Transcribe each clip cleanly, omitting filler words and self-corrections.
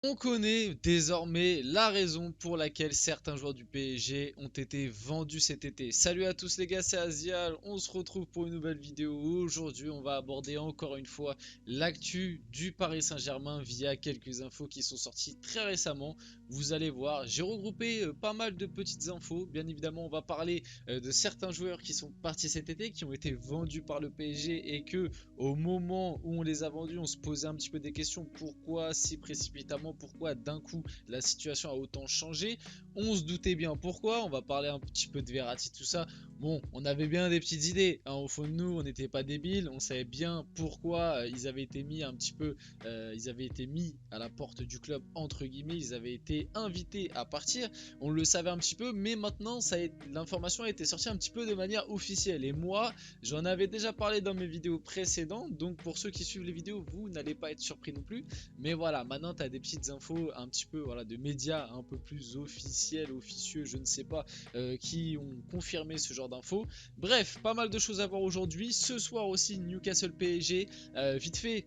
On connaît désormais la raison pour laquelle certains joueurs du PSG ont été vendus cet été. Salut à tous les gars, c'est Azial, on se retrouve pour une nouvelle vidéo. Aujourd'hui, on va aborder encore une fois l'actu du Paris Saint-Germain via quelques infos qui sont sorties très récemment. Vous allez voir, j'ai regroupé pas mal de petites infos. Bien évidemment, on va parler de certains joueurs qui sont partis cet été, qui ont été vendus par le PSG et que au moment où on les a vendus, on se posait un petit peu des questions. Pourquoi si précipitamment? Pourquoi d'un coup la situation a autant changé? On se doutait bien pourquoi. On va parler un petit peu de Verratti, tout ça. Bon, on avait bien des petites idées, hein, au fond de nous, on n'était pas débiles. On savait bien pourquoi ils avaient été mis un petit peu, ils avaient été mis à la porte du club entre guillemets. Ils avaient été invités à partir. On le savait un petit peu, mais maintenant l'information a été sortie un petit peu de manière officielle. Et moi, j'en avais déjà parlé dans mes vidéos précédentes, donc pour ceux qui suivent les vidéos, vous n'allez pas être surpris non plus. Mais voilà, maintenant tu as des petites infos un petit peu voilà, de médias un peu plus officiels, officieux, je ne sais pas, qui ont confirmé ce genre d'infos. Bref, pas mal de choses à voir aujourd'hui. Ce soir aussi, Newcastle PSG. Vite fait,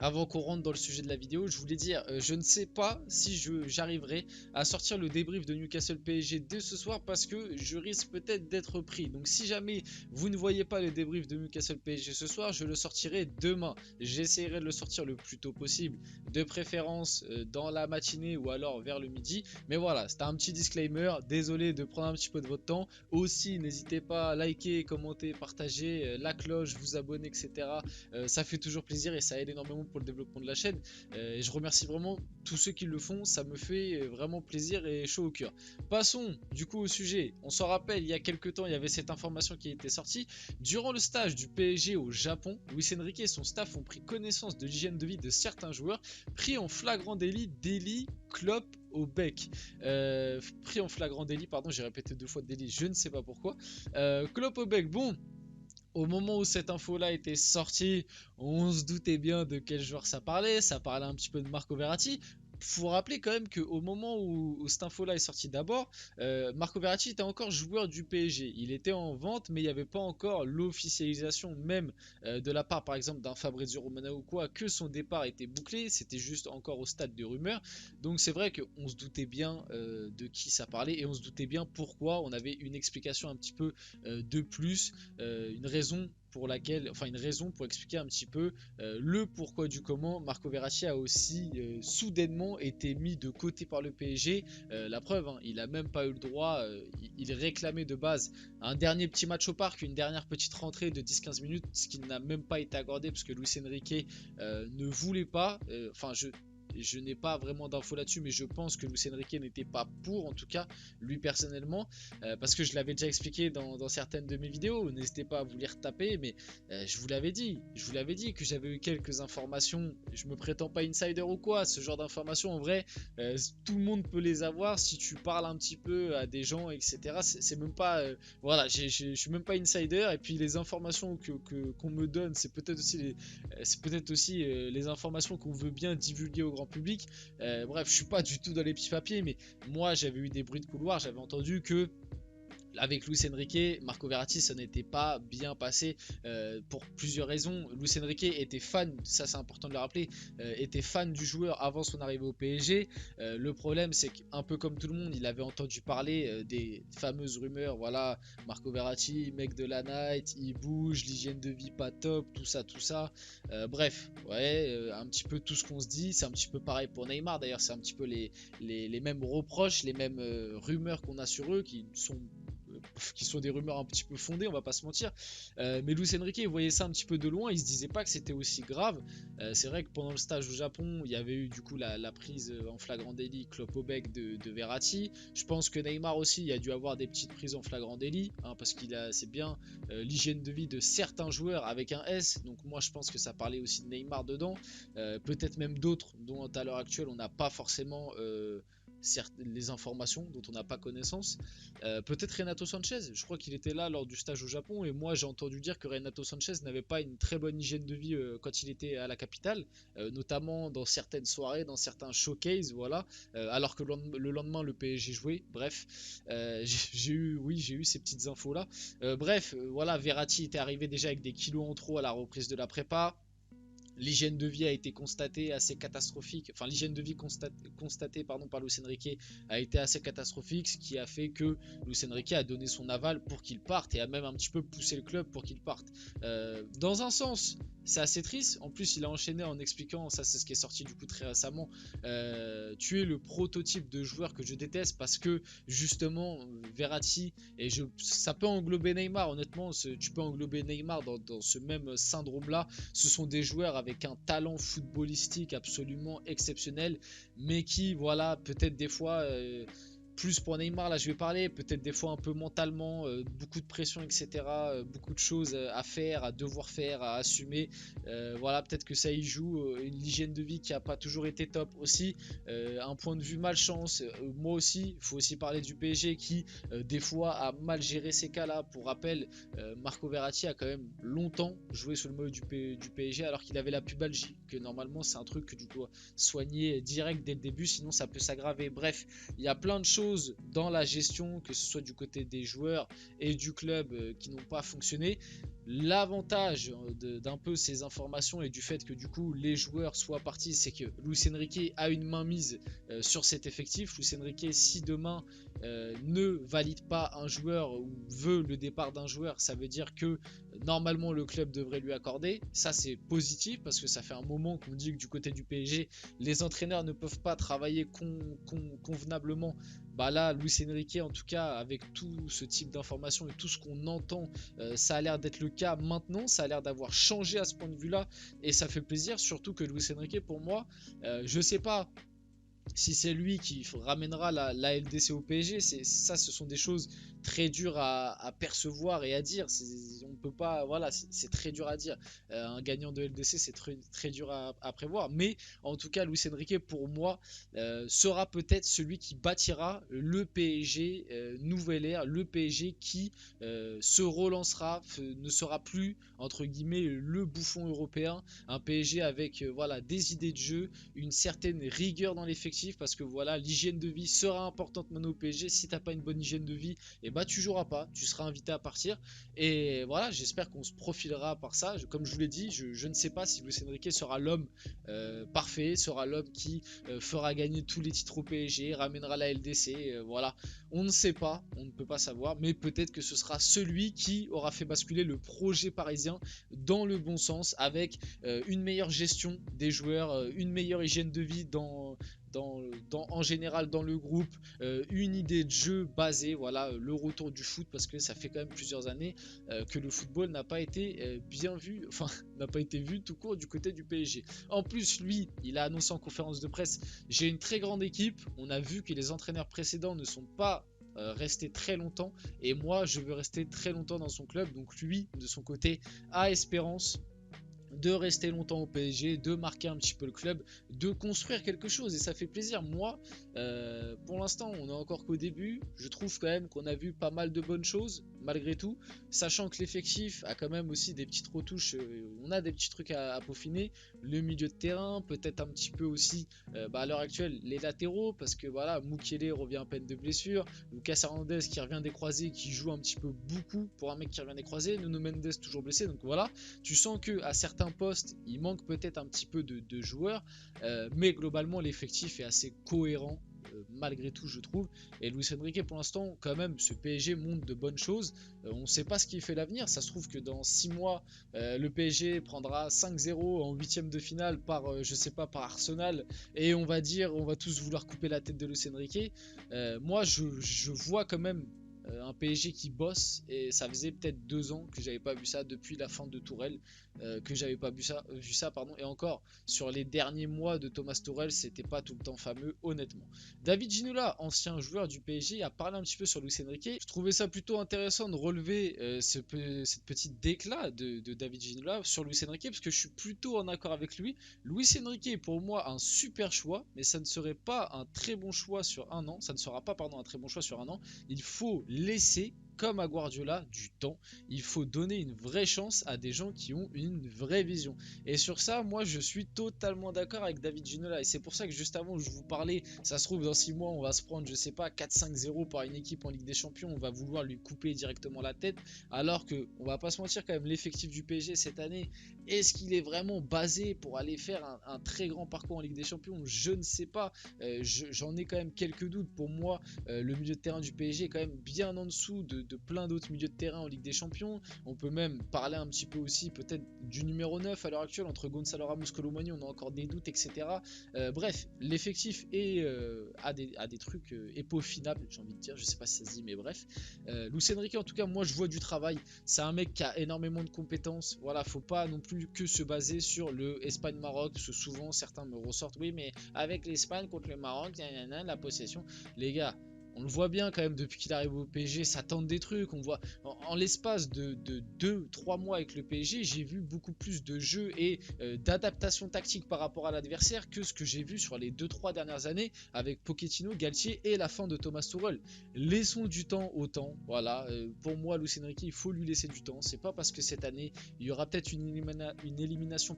avant qu'on rentre dans le sujet de la vidéo, je voulais dire, je ne sais pas si j'arriverai à sortir le débrief de Newcastle PSG dès ce soir parce que je risque peut-être d'être pris. Donc si jamais vous ne voyez pas le débrief de Newcastle PSG ce soir, je le sortirai demain. J'essaierai de le sortir le plus tôt possible, de préférence dans la matinée ou alors vers le midi. Mais voilà, c'était un petit disclaimer. Désolé de prendre un petit peu de votre temps. Aussi, n'hésitez pas à liker, commenter, partager, la cloche, vous abonner, etc. Ça fait toujours plaisir et ça aide énormément pour le développement de la chaîne. Et je remercie vraiment tous ceux qui le font, ça me fait vraiment plaisir et chaud au cœur. Passons du coup au sujet. On s'en rappelle, il y a quelques temps, il y avait cette information qui était sortie. Durant le stage du PSG au Japon, Luis Enrique et son staff ont pris connaissance de l'hygiène de vie de certains joueurs pris en flagrant délit clope au bec. Pris en flagrant délit, pardon, j'ai répété 2 fois délit, je ne sais pas pourquoi. Clope au bec, bon. Au moment où cette info-là était sortie, on se doutait bien de quel joueur ça parlait. Ça parlait un petit peu de Marco Verratti. Faut rappeler quand même qu'au moment où cette info-là est sortie d'abord, Marco Verratti était encore joueur du PSG. Il était en vente, mais il n'y avait pas encore l'officialisation même de la part, par exemple, d'un Fabrizio Romano ou quoi, que son départ était bouclé. C'était juste encore au stade de rumeur. Donc c'est vrai qu'on se doutait bien de qui ça parlait et on se doutait bien pourquoi on avait une explication un petit peu de plus, une raison pour laquelle, enfin une raison pour expliquer un petit peu le pourquoi du comment Marco Verratti a aussi soudainement été mis de côté par le PSG. La preuve, hein, il a même pas eu le droit, il réclamait de base un dernier petit match au parc, une dernière petite rentrée de 10-15 minutes, ce qui n'a même pas été accordé parce que Luis Enrique ne voulait pas, enfin je n'ai pas vraiment d'infos là-dessus, mais je pense que Luis Enrique n'était pas pour, en tout cas, lui personnellement, parce que je l'avais déjà expliqué dans certaines de mes vidéos. N'hésitez pas à vous les retaper, mais je vous l'avais dit que j'avais eu quelques informations. Je me prétends pas insider ou quoi, ce genre d'informations, en vrai, tout le monde peut les avoir si tu parles un petit peu à des gens, etc. C'est même pas, voilà, je suis même pas insider, et puis les informations qu'on me donne, c'est peut-être aussi les informations qu'on veut bien divulguer au grand public. Bref, je suis pas du tout dans les petits papiers, mais moi j'avais eu des bruits de couloir, j'avais entendu que avec Luis Enrique, Marco Verratti, ça n'était pas bien passé pour plusieurs raisons. Luis Enrique était fan, ça c'est important de le rappeler, était fan du joueur avant son arrivée au PSG. Le problème, c'est qu'un peu comme tout le monde, il avait entendu parler des fameuses rumeurs. Voilà, Marco Verratti, mec de la night, il bouge, l'hygiène de vie pas top, tout ça, tout ça. Bref, ouais, un petit peu tout ce qu'on se dit. C'est un petit peu pareil pour Neymar. D'ailleurs, c'est un petit peu les mêmes reproches, les mêmes rumeurs qu'on a sur eux qui sont des rumeurs un petit peu fondées, on va pas se mentir. Mais Luis Enrique, il voyait ça un petit peu de loin, il se disait pas que c'était aussi grave. C'est vrai que pendant le stage au Japon, il y avait eu du coup la prise en flagrant délit, clope au bec de Verratti. Je pense que Neymar aussi, il a dû avoir des petites prises en flagrant délit, hein, parce c'est bien l'hygiène de vie de certains joueurs avec un S. Donc moi, je pense que ça parlait aussi de Neymar dedans. Peut-être même d'autres dont à l'heure actuelle, on n'a pas forcément les informations dont on n'a pas connaissance. Peut-être Renato Sanchez, je crois qu'il était là lors du stage au Japon et moi j'ai entendu dire que Renato Sanchez n'avait pas une très bonne hygiène de vie quand il était à la capitale, notamment dans certaines soirées, dans certains showcases, voilà, alors que le lendemain le PSG jouait. Bref, j'ai eu ces petites infos là. Bref, voilà, Verratti était arrivé déjà avec des kilos en trop à la reprise de la prépa. L'hygiène de vie a été constatée assez catastrophique, enfin l'hygiène de vie constatée pardon, par Luis Enrique a été assez catastrophique, ce qui a fait que Luis Enrique a donné son aval pour qu'il parte et a même un petit peu poussé le club pour qu'il parte. Dans un sens, c'est assez triste. En plus, il a enchaîné en expliquant, ça c'est ce qui est sorti du coup très récemment, tu es le prototype de joueur que je déteste parce que justement Verratti, et ça peut englober Neymar, honnêtement, tu peux englober Neymar dans ce même syndrome là. Ce sont des joueurs avec un talent footballistique absolument exceptionnel, mais qui, voilà, peut-être des fois, plus pour Neymar, là je vais parler, peut-être des fois un peu mentalement, beaucoup de pression, etc. Beaucoup de choses à faire, à devoir faire, à assumer. Voilà, peut-être que ça y joue. Une hygiène de vie qui n'a pas toujours été top aussi. Un point de vue malchance, moi aussi, il faut aussi parler du PSG qui, des fois, a mal géré ces cas-là. Pour rappel, Marco Verratti a quand même longtemps joué sous le maillot du PSG alors qu'il avait la pubalgie, que normalement c'est un truc que tu dois soigner direct dès le début, sinon ça peut s'aggraver. Bref, il y a plein de choses dans la gestion, que ce soit du côté des joueurs et du club, qui n'ont pas fonctionné. L'avantage d'un peu ces informations et du fait que du coup les joueurs soient partis, c'est que Luis Enrique a une main mise sur cet effectif. Luis Enrique, si demain ne valide pas un joueur ou veut le départ d'un joueur, ça veut dire que normalement le club devrait lui accorder. Ça c'est positif parce que ça fait un moment qu'on dit que du côté du PSG les entraîneurs ne peuvent pas travailler convenablement. Bah là, Luis Enrique, en tout cas, avec tout ce type d'informations et tout ce qu'on entend, ça a l'air d'être le cas maintenant. Ça a l'air d'avoir changé à ce point de vue-là. Et ça fait plaisir, surtout que Luis Enrique, pour moi, je sais pas si c'est lui qui ramènera la LDC au PSG, ça, ce sont des choses très dures à percevoir et à dire. On peut pas, voilà, c'est très dur à dire. Un gagnant de LDC, c'est très dur à prévoir. Mais en tout cas, Luis Enrique, pour moi, sera peut-être celui qui bâtira le PSG nouvelle ère, le PSG qui se relancera, ne sera plus entre guillemets le bouffon européen. Un PSG avec voilà, des idées de jeu, une certaine rigueur dans l'effectif, parce que voilà, l'hygiène de vie sera importante maintenant au PSG. Si t'as pas une bonne hygiène de vie, et bah tu joueras pas, tu seras invité à partir. Et voilà, j'espère qu'on se profilera par ça. Comme je vous l'ai dit, je ne sais pas si Luis Enrique sera l'homme parfait, sera l'homme qui fera gagner tous les titres au PSG, ramènera la LDC, voilà, on ne sait pas, on ne peut pas savoir, mais peut-être que ce sera celui qui aura fait basculer le projet parisien dans le bon sens, avec une meilleure gestion des joueurs, une meilleure hygiène de vie en général dans le groupe, une idée de jeu basée, voilà, le retour du foot, parce que ça fait quand même plusieurs années que le football n'a pas été bien vu, enfin n'a pas été vu tout court du côté du PSG. En plus, lui, il a annoncé en conférence de presse: j'ai une très grande équipe, on a vu que les entraîneurs précédents ne sont pas restés très longtemps, et moi je veux rester très longtemps dans son club. Donc lui, de son côté, a espérance de rester longtemps au PSG, de marquer un petit peu le club, de construire quelque chose, et ça fait plaisir. Moi, pour l'instant, on est encore qu'au début. Je trouve quand même qu'on a vu pas mal de bonnes choses malgré tout, sachant que l'effectif a quand même aussi des petites retouches, on a des petits trucs à peaufiner. Le milieu de terrain, peut-être un petit peu aussi, à l'heure actuelle, les latéraux, parce que voilà, Mukiele revient à peine de blessure, Lucas Hernandez qui revient des croisés, qui joue un petit peu beaucoup pour un mec qui revient des croisés, Nuno Mendes toujours blessé, donc voilà, tu sens que à certains poste, il manque peut-être un petit peu de joueurs, mais globalement l'effectif est assez cohérent malgré tout, je trouve. Et Luis Enrique, pour l'instant, quand même, ce PSG montre de bonnes choses. On ne sait pas ce qui fait l'avenir. Ça se trouve que dans 6 mois, le PSG prendra 5-0 en 8ème de finale par, je sais pas, par Arsenal, et on va tous vouloir couper la tête de Luis Enrique. Moi, je vois quand même un PSG qui bosse, et ça faisait peut-être 2 ans que j'avais pas vu ça depuis la fin de Tourelle, que j'avais pas vu ça pardon. Et encore sur les derniers mois de Thomas Tuchel, c'était pas tout le temps fameux, honnêtement. David Ginola, ancien joueur du PSG, a parlé un petit peu sur Luis Enrique. Je trouvais ça plutôt intéressant de relever cette petite déclat de David Ginola sur Luis Enrique, parce que je suis plutôt en accord avec lui. Luis Enrique est pour moi un super choix, mais ça ne serait pas un très bon choix sur un an. Ça ne sera pas, pardon, un très bon choix sur un an. Il faut laisser comme à Guardiola, du temps. Il faut donner une vraie chance à des gens qui ont une vraie vision. Et sur ça, moi, je suis totalement d'accord avec David Ginola. Et c'est pour ça que juste avant, je vous parlais, ça se trouve, dans 6 mois, on va se prendre, je sais pas, 4-5-0 par une équipe en Ligue des Champions. On va vouloir lui couper directement la tête. Alors que, on va pas se mentir, quand même, l'effectif du PSG cette année, est-ce qu'il est vraiment basé pour aller faire un très grand parcours en Ligue des Champions? Je ne sais pas. J'en ai quand même quelques doutes. Pour moi, le milieu de terrain du PSG est quand même bien en dessous de plein d'autres milieux de terrain en Ligue des Champions. On peut même parler un petit peu aussi peut-être du numéro 9 à l'heure actuelle entre Gonzalo Ramos, Colomani, on a encore des doutes, etc. Bref, l'effectif a des trucs épofinables, j'ai envie de dire, je sais pas si ça se dit, mais bref. Luis Enrique, en tout cas, moi je vois du travail. C'est un mec qui a énormément de compétences. Voilà, faut pas non plus que se baser sur le Espagne-Maroc, parce que souvent certains me ressortent, oui, mais avec l'Espagne contre le Maroc, la possession. Les gars, on le voit bien quand même depuis qu'il arrive au PSG, ça tente des trucs. On voit en l'espace de 2-3 mois avec le PSG, j'ai vu beaucoup plus de jeux et d'adaptation tactique par rapport à l'adversaire que ce que j'ai vu sur les 2-3 dernières années avec Pochettino, Galtier et la fin de Thomas Tuchel. Laissons du temps au temps. Voilà, pour moi, Luis Enrique, il faut lui laisser du temps. C'est pas parce que cette année, il y aura peut-être une élimination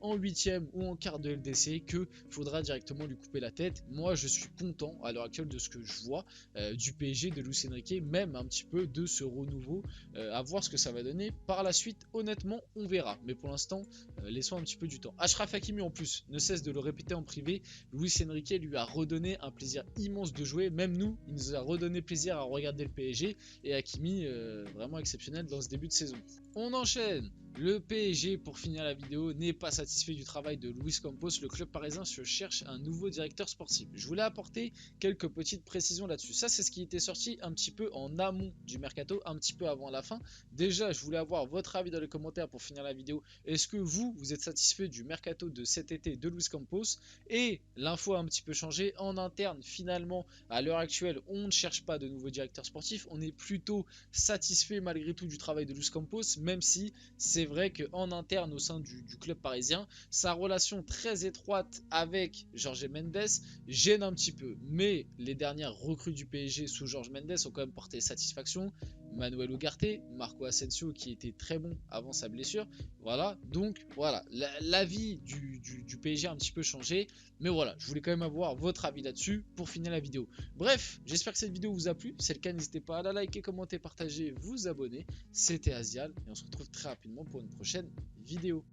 en 8ème ou en quart de LDC que faudra directement lui couper la tête. Moi, je suis content à l'heure actuelle de ce que je vois du PSG, de Luis Enrique, même un petit peu de ce renouveau, à voir ce que ça va donner par la suite. Honnêtement, on verra, mais pour l'instant, laissons un petit peu du temps. Achraf Hakimi en plus ne cesse de le répéter en privé, Luis Enrique lui a redonné un plaisir immense de jouer, même nous, il nous a redonné plaisir à regarder le PSG, et Hakimi vraiment exceptionnel dans ce début de saison. On enchaîne. Le PSG, pour finir la vidéo, n'est pas satisfait du travail de Luis Campos. Le club parisien se cherche un nouveau directeur sportif. Je voulais apporter quelques petites précisions là-dessus. Ça, c'est ce qui était sorti un petit peu en amont du mercato, un petit peu avant la fin. Déjà, je voulais avoir votre avis dans les commentaires pour finir la vidéo. Est-ce que vous êtes satisfait du mercato de cet été de Luis Campos? Et l'info a un petit peu changé. En interne, finalement, à l'heure actuelle, on ne cherche pas de nouveau directeur sportif. On est plutôt satisfait malgré tout du travail de Luis Campos, même si c'est vrai qu'en interne au sein du club parisien, sa relation très étroite avec Jorge Mendes gêne un petit peu. Mais les dernières recrues du PSG sous Jorge Mendes ont quand même porté satisfaction. Manuel Ugarte, Marco Asensio qui était très bon avant sa blessure. Voilà, donc voilà, l'avis du PSG a un petit peu changé. Mais voilà, je voulais quand même avoir votre avis là-dessus pour finir la vidéo. Bref, j'espère que cette vidéo vous a plu. Si c'est le cas, n'hésitez pas à la liker, commenter, partager, vous abonner. C'était Azial et on se retrouve très rapidement pour une prochaine vidéo.